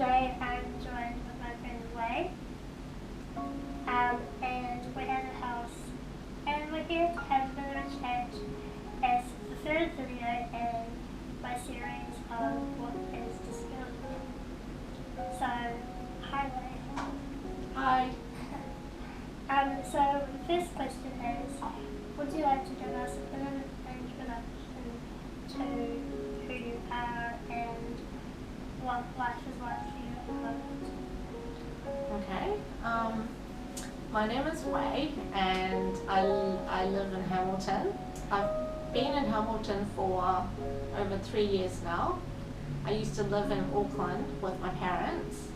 Today I'm joined with my friend Wei, and we're at a house, and we're here to have a bit of a chat as the third video in my series of what is disability. So, hi Wei. Hi. So the first question is, would you like to give us a bit of an introduction to who you are and what life is like for you at the moment? Okay. My name is Wei and I live in Hamilton. I've been in Hamilton for over 3 years now. I used to live in Auckland with my parents,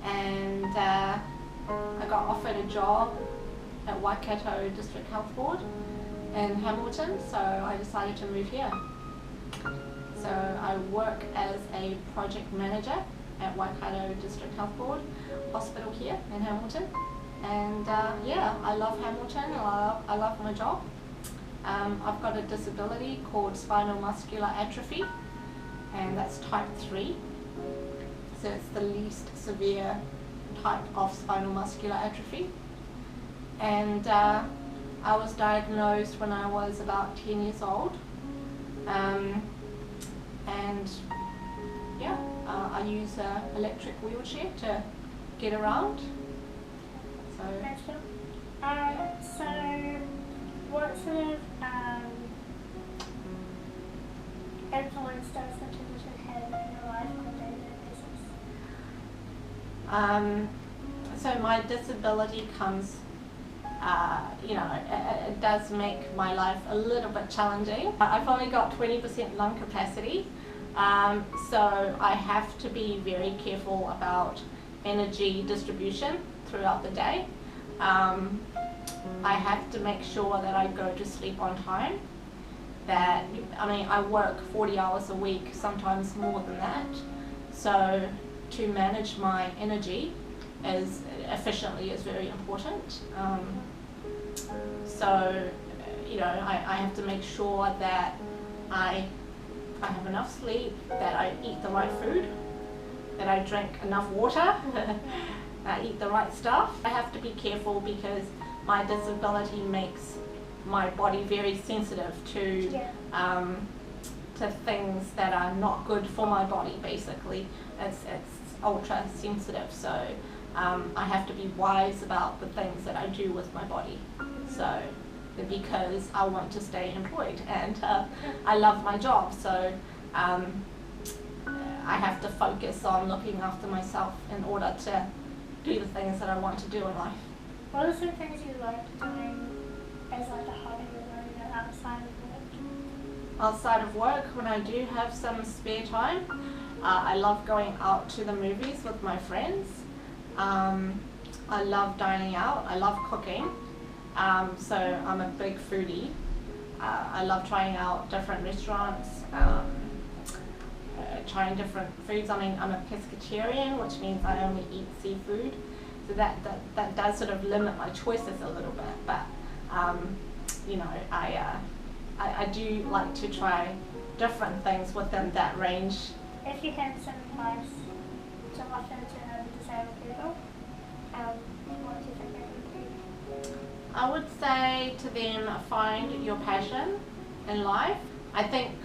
and I got offered a job at Waikato District Health Board in Hamilton, so I decided to move here. So I work as a project manager at Waikato District Health Board Hospital here in Hamilton, and yeah, I love Hamilton. I love my job. I've got a disability called Spinal Muscular Atrophy, and that's type 3, so it's the least severe type of spinal muscular atrophy. And I was diagnosed when I was about 10 years old, and yeah, I use an electric wheelchair to get around. So That's cool. So what sort of influence does the condition have in your life on a day-to-day basis? So my disability comes, it does make my life a little bit challenging. I've only got 20% lung capacity, so I have to be very careful about energy distribution throughout the day. I have to make sure that I go to sleep on time. I work 40 hours a week, sometimes more than that. So to manage my energy efficiently is very important. I have to make sure that I have enough sleep, that I eat the right food, that I drink enough water, I eat the right stuff. I have to be careful because my disability makes my body very sensitive to things that are not good for my body. Basically, it's ultra sensitive. So I have to be wise about the things that I do with my body. So because I want to stay employed and I love my job, so I have to focus on looking after myself in order to do the things that I want to do in life. What are some things you like doing as like a hobby or outside of work? Outside of work, when I do have some spare time, I love going out to the movies with my friends. I love dining out. I love cooking. So I'm a big foodie. I love trying out different restaurants, trying different foods. I'm a pescatarian, which means I only eat seafood. So that does sort of limit my choices a little bit. But I do like to try different things within that range. If you had some advice to offer to disabled people, what do you think that would be? I would say to them, find your passion in life. I think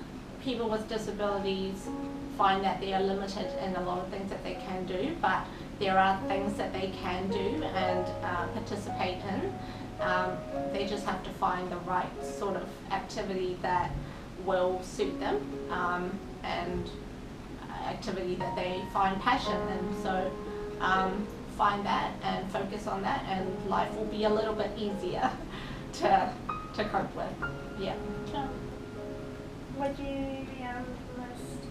people with disabilities find that they are limited in a lot of things that they can do, but there are things that they can do and participate in. They just have to find the right sort of activity that will suit them, and activity that they find passion in. So find that and focus on that, and life will be a little bit easier to cope with. Yeah. So, would you list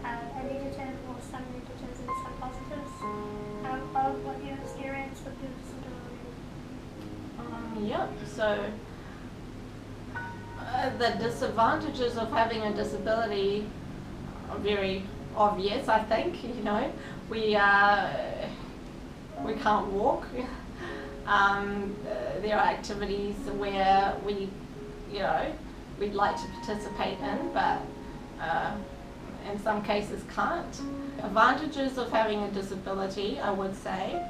a negative or some negatives and some positives of what you experienced with your disability? Yeah. So the disadvantages of having a disability are very obvious. I think we can't walk. There are activities where we'd like to participate in, but in some cases can't. Advantages of having a disability, I would say,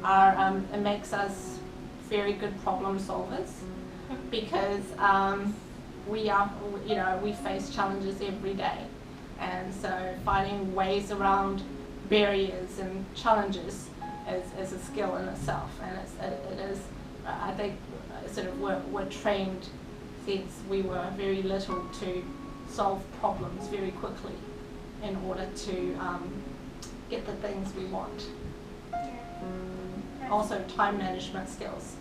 are it makes us very good problem solvers, because we face challenges every day, and so finding ways around barriers and challenges is a skill in itself, and it is I think sort of we're trained since we were very little to solve problems very quickly in order to get the things we want. Also time management skills.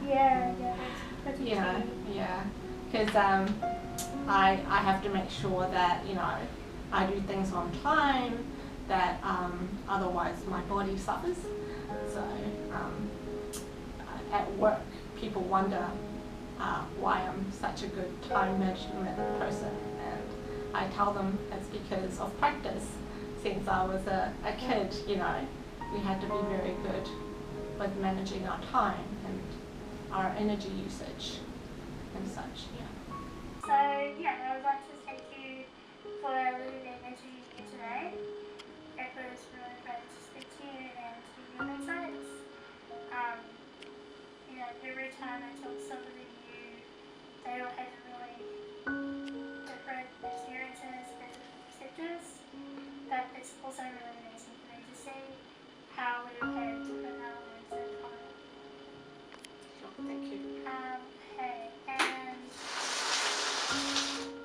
Yeah, that's pretty Yeah, key. yeah, because I have to make sure that I do things on time, that otherwise my body suffers. So at work people wonder why I'm such a good time management person, and I tell them it's because of practice. Since I was a kid, we had to be very good with managing our time and our energy usage and such. Yeah. So I would like to thank you for lending energy here today. It was really great to speak to you and to your insights. Every time I talk to somebody new, they all have really different experiences and perspectives, but it's also really amazing for me to see how we all have different elements in common. Sure, thank you. Okay, and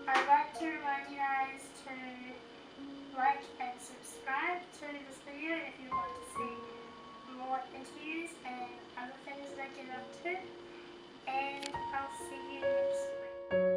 I'd like to remind you guys to like and subscribe to this video if you want to see more interviews and other things that I get up to, and I'll see you next week.